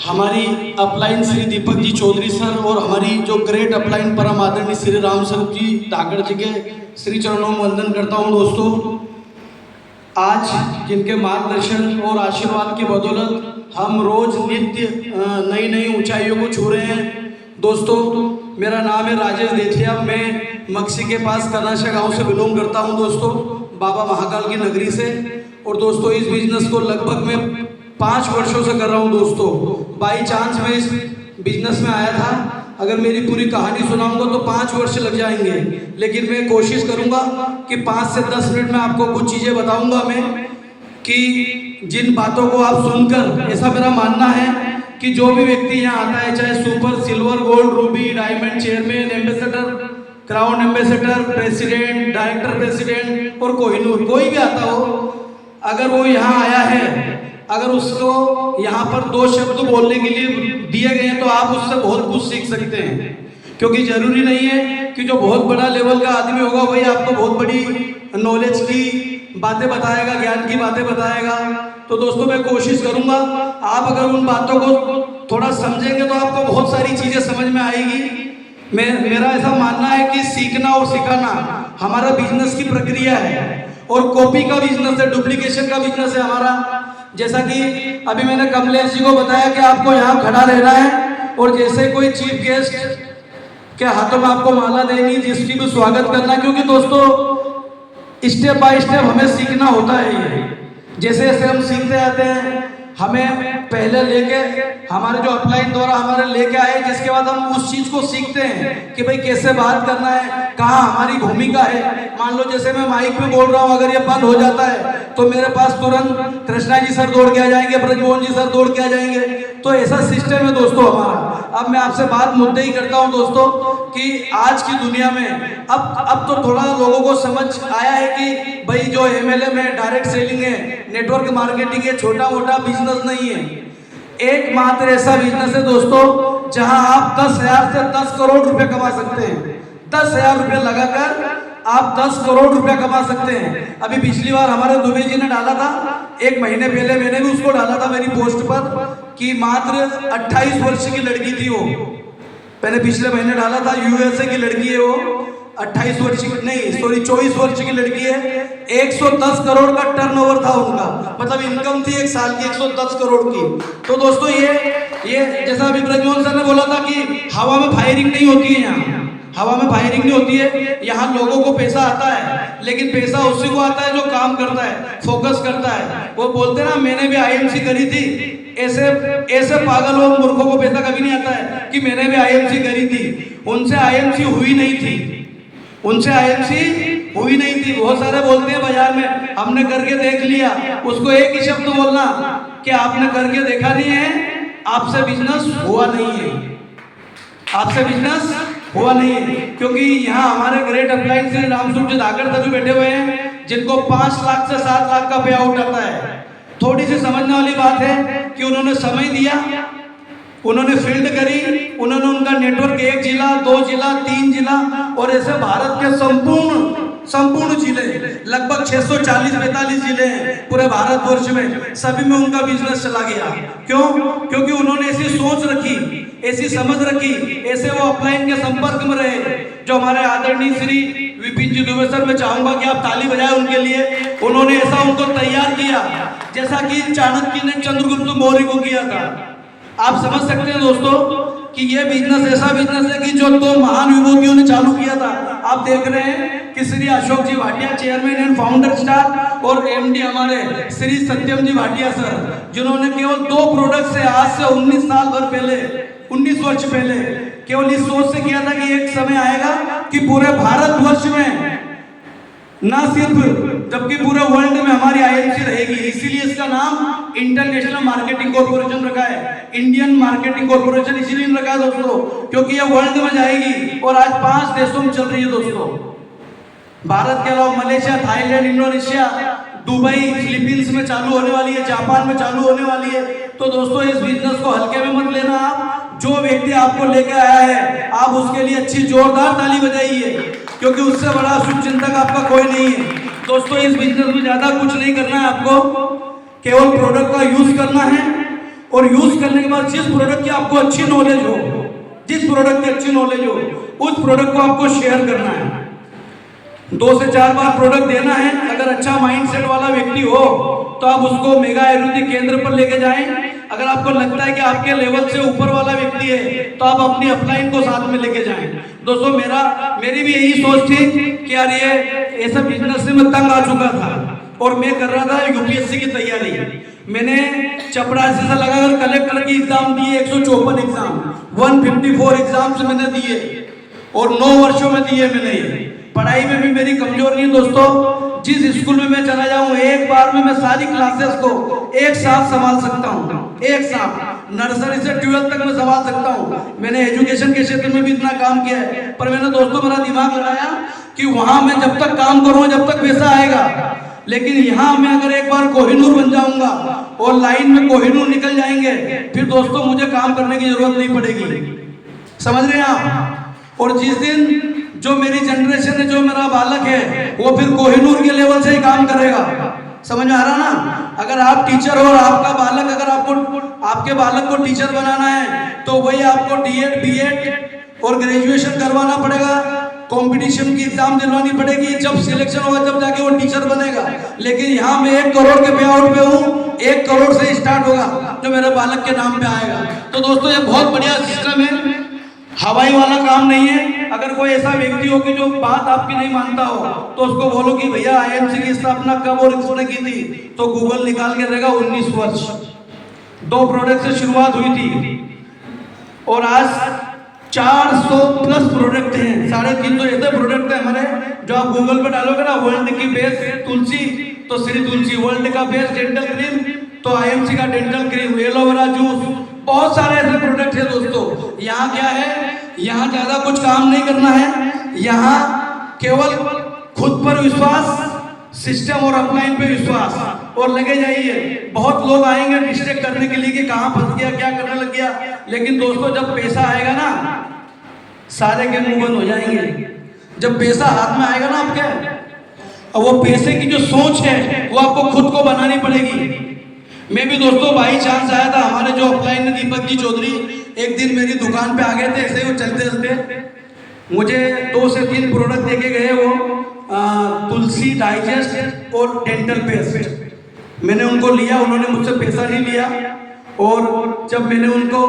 हमारी upline Shri Deepak ji Chaudhary sir और हमारी जो ग्रेट अपलाइन परम आदरणीय श्री राम सर जी धाकड़ जी के श्री चरणों में वंदन करता हूँ। दोस्तों, आज जिनके मार्गदर्शन और आशीर्वाद की बदौलत हम रोज नित्य नई नई ऊंचाइयों को छू रहे हैं। दोस्तों, मेरा नाम है राजेश देथिया, मैं मक्सी के पास कनाशा गांव से बिलोंग करता हूं दोस्तों, बाबा महाकाल की नगरी से। और दोस्तों, इस बिजनेस को लगभग मैं 5 वर्षों से कर रहा हूं दोस्तों। बाई चांस मैं इस बिजनेस में आया था। अगर मेरी पूरी कहानी सुनाऊंगा तो 5 वर्ष लग जाएंगे, लेकिन मैं कोशिश करूंगा कि 5 से 10 मिनट में आपको कुछ चीज़ें बताऊंगा मैं, कि जिन बातों को आप सुनकर, ऐसा मेरा मानना है कि जो भी व्यक्ति यहाँ आता है, चाहे super, silver, gold, Ruby, diamond, chairman, ambassador, crown ambassador, president, director president और कोहिनूर, कोई भी आता हो, अगर वो यहाँ आया है, अगर उसको यहाँ पर 2 शब्द बोलने के लिए दिए गए हैं तो आप उससे बहुत कुछ सीख सकते हैं। क्योंकि जरूरी नहीं है कि जो बहुत बड़ा लेवल का आदमी होगा वही आपको बहुत बड़ी नॉलेज की बातें बताएगा, ज्ञान की बातें बताएगा। तो दोस्तों, मैं कोशिश करूंगा, आप अगर उन बातों को थोड़ा समझेंगे तो आपको बहुत सारी चीजें समझ में आएगी। मेरा ऐसा मानना है कि सीखना और सिखाना हमारा बिजनेस की प्रक्रिया है, और कॉपी का बिजनेस है, डुप्लीकेशन का बिजनेस है हमारा। जैसा कि अभी मैंने कमलेश जी को बताया कि आपको यहाँ खड़ा रहना है, और जैसे कोई चीफ गेस्ट के हाथों में आपको माला देनी, जिसकी भी स्वागत करना, क्योंकि दोस्तों स्टेप बाय स्टेप हमें सीखना होता है। ये जैसे जैसे हम सीखते आते हैं, हमें पहले लेके हमारे जो अपलाइन द्वारा हमारे लेके आए, जिसके बाद हम उस चीज को सीखते हैं कि भाई कैसे बात करना है, कहाँ हमारी भूमिका है। मान लो जैसे मैं माइक पे बोल रहा हूँ, अगर ये बंद हो जाता है तो मेरे पास तुरंत कृष्णा जी सर दौड़ के आ जाएंगे, ब्रजमोहन जी सर दौड़ के आ जाएंगे। तो ऐसा सिस्टम है दोस्तों हमारा। अब मैं आपसे बात मुद्दे ही करता हूँ दोस्तों, कि आज की दुनिया में अब तो थोड़ा लोगों को समझ आया है कि भाई जो MLM है, डायरेक्ट सेलिंग है, नेटवर्क मार्केटिंग है, छोटा मोटा बिजनेस नहीं है। एकमात्र ऐसा बिजनेस है दोस्तों जहां आप 10,000 से 10 करोड़ रुपए कमा सकते हैं। 10,000 रुपए लगाकर आप 10 करोड़ रुपया कमा सकते हैं। अभी पिछली बार हमारे दुबे जी ने डाला था, 1 महीने पहले मैंने भी उसको डाला था मेरी पोस्ट पर, कि मात्र 28 वर्ष की लड़की थी वो। मैंने पिछले महीने डाला था, USA की लड़की है वो, 28 वर्ष की नहीं, सॉरी 24 वर्ष की लड़की है। 110 करोड़ का टर्नओवर था उनका, मतलब इनकम थी 1 साल की 110 करोड़ की। तो दोस्तों, ये जैसा अभी ब्रजमोहन सर ने बोला था कि हवा में फायरिंग नहीं होती है, यहाँ हवा में फायरिंग नहीं होती है। यहाँ लोगों को पैसा आता है, लेकिन पैसा उसी को आता है जो काम करता है, फोकस करता है। वो बोलते ना, मैंने भी IMC करी थी, ऐसे पागल और मूर्खों को पैसा कभी नहीं आता है कि मैंने भी IMC करी थी। उनसे IMC हुई नहीं थी, उनसे IMC हुई नहीं थी। बहुत सारे बोलते हैं बाजार में, हमने करके देख लिया। उसको एक ही शब्द बोलना कि आपने करके देखा नहीं है, आपसे बिजनेस हुआ नहीं है, आपसे बिजनेस हुआ नहीं है। क्योंकि यहाँ हमारे ग्रेट अपलाइन श्री रामसूर जी धाकड़ सभी बैठे हुए हैं, जिनको 5 लाख से 7 लाख का पे आउट आता है। थोड़ी सी समझने वाली बात है कि उन्होंने समय दिया, उन्होंने फील्ड करी, उन्होंने उनका नेटवर्क 1 जिला, 2 जिला, 3 जिला, और ऐसे भारत के संपूर्ण जिले, लगभग 640-45 जिले हैं पूरे भारतवर्ष में, सभी में उनका बिजनेस चला गया। क्यों? क्योंकि उन्होंने ऐसी सोच रखी, ऐसी समझ रखी, ऐसे वो अपलाइन के संपर्क में रहे। जो हमारे आदरणीय श्री विपिन जी दुबे सर, मैं चाहूंगा कि आप ताली बजाएं उनके लिए। उन्होंने ऐसा उनको तैयार किया जैसा कि चाणक्य ने चंद्रगुप्त मौर्य को किया था। आप समझ सकते हैं दोस्तों कि ये बिजनेस ऐसा बिजनेस है कि जो 2 महान विभूतियों ने चालू किया था। आप देख रहे हैं कि Shri Ashok ji Bhatia, chairman and founder Star, और MD हमारे श्री सत्यम जी भाटिया सर, जिन्होंने केवल 2 प्रोडक्ट से आज से 19 साल भर पहले, 19 वर्ष पहले, केवल इस सोच से किया था कि एक समय आएगा कि पूरे भारतवर्ष में, ना सिर्फ जबकि पूरे वर्ल्ड में हमारी IMC रहेगी। इसीलिए इसका नाम इंटरनेशनल मार्केटिंग कॉर्पोरेशन रखा है, इंडियन मार्केटिंग कॉर्पोरेशन इसीलिए रखा है दोस्तों, क्योंकि ये वर्ल्ड में जाएगी। और आज 5 देशों में चल रही है दोस्तों, भारत के अलावा Malaysia, Thailand, Indonesia, Dubai, Philippines में चालू होने वाली है, जापान में चालू होने वाली है। तो दोस्तों, इस बिजनेस को हल्के में मत लेना। आप जो व्यक्ति आपको लेके आया है, आप उसके लिए अच्छी जोरदार ताली बजाइए, क्योंकि उससे बड़ा शुभचिंतक आपका कोई नहीं है। दोस्तों, इस बिजनेस में ज्यादा कुछ नहीं करना है आपको, केवल प्रोडक्ट का यूज करना है और यूज करने के बाद जिस प्रोडक्ट की आपको अच्छी नॉलेज हो, जिस प्रोडक्ट की अच्छी नॉलेज हो, उस प्रोडक्ट को आपको शेयर करना है। 2 से 4 बार प्रोडक्ट देना है। अगर अच्छा माइंडसेट वाला व्यक्ति हो तो आप उसको मेगा आयुर्वेदिक केंद्र पर लेके जाएं। अगर आपको लगता है कि आपके लेवल से ऊपर वाला व्यक्ति है तो आप अपनी अपलाइन को साथ में लेके जाएं। दोस्तों मेरी भी यही सोच थी कि यार ये सब बिजनेस से मैं तंग आ चुका था और मैं कर रहा था यूपीएससी की तैयारी। मैंने चपरासी से लगाकर कलेक्टर की एग्जाम दिए, 154 एग्जाम, 154 एग्जाम्स मैंने दिए और 9 वर्षों में दिए मैंने। पढ़ाई में भी मेरी कमजोर नहीं दोस्तों। जिस स्कूल में मैं चला जाऊं एक बार में मैं सारी क्लासेस को एक साथ संभाल सकता हूं, एक साथ नर्सरी से 12th तक मैं संभाल सकता हूं। मैंने एजुकेशन के क्षेत्र में भी इतना काम किया है, पर मैंने दोस्तों मेरा दिमाग लगाया कि वहां मैं जब तक काम करूंगा जब तक पैसा आएगा, लेकिन यहाँ मैं अगर एक बार कोहिनूर बन जाऊंगा और लाइन में कोहिनूर निकल जाएंगे फिर दोस्तों मुझे काम करने की जरूरत नहीं पड़ेगी। समझ रहे हैं आप? और जिस दिन जो मेरी जनरेशन है, जो मेरा बालक है, वो फिर कोहिनूर के लेवल से ही काम करेगा। समझ में आ रहा ना? अगर आप टीचर हो और आपका बालक, अगर आपके बालक को टीचर बनाना है तो वही आपको डीएड, बीएड और ग्रेजुएशन करवाना पड़ेगा, कंपटीशन की एग्जाम दिलवानी पड़ेगी। जब सिलेक्शन होगा जब जाके वो टीचर बनेगा। लेकिन यहाँ मैं 1 करोड़ के पे आउट पे हूँ, 1 करोड़ से स्टार्ट होगा जो मेरे बालक के नाम पे आएगा। तो दोस्तों ये बहुत बढ़िया सिस्टम है, हवाई वाला काम नहीं है। अगर कोई ऐसा व्यक्ति हो कि जो बात आपकी नहीं मानता हो तो उसको बोलो कि भैया आईएमसी की स्थापना कब और किसने की थी, तो गूगल निकाल के देगा 19 वर्ष। 2 प्रोडक्ट से शुरुआत हुई थी और आज 400 प्लस प्रोडक्ट हैं, 350 ऐसे प्रोडक्ट हैं हमारे जो आप गूगल पे डालोगे ना, वर्ल्ड की बेस्ट तुलसी तो श्री तुलसी, वर्ल्ड का बेस्ट डेंटल क्रीम तो आईएमसी का डेंटल क्रीम, एलोवेरा जूस, बहुत सारे ऐसे प्रोडक्ट है दोस्तों। यहाँ क्या है, यहाँ ज्यादा कुछ काम नहीं करना है, यहाँ केवल खुद पर विश्वास, सिस्टम और अपलाइन पे विश्वास और लगे जाइए। बहुत लोग आएंगे डिस्ट्रैक्ट करने के लिए कि कहाँ फंस गया, क्या करने लग गया, लेकिन दोस्तों जब पैसा आएगा ना सारे के मुंह बंद हो जाएंगे। जब पैसा हाथ में आएगा ना आपके, और वो पैसे की जो सोच है वो आपको खुद को बनानी पड़ेगी। मैं भी दोस्तों बाई चांस आया था, हमारे जो अपलाइन है दीपक जी चौधरी एक दिन मेरी दुकान पे आ गए थे, ऐसे ही वो चलते चलते मुझे 2 से 3 प्रोडक्ट देके गए, वो तुलसी डाइजेस्ट और डेंटल पेस्ट। मैंने उनको लिया, उन्होंने मुझसे पैसा नहीं लिया और जब मैंने उनको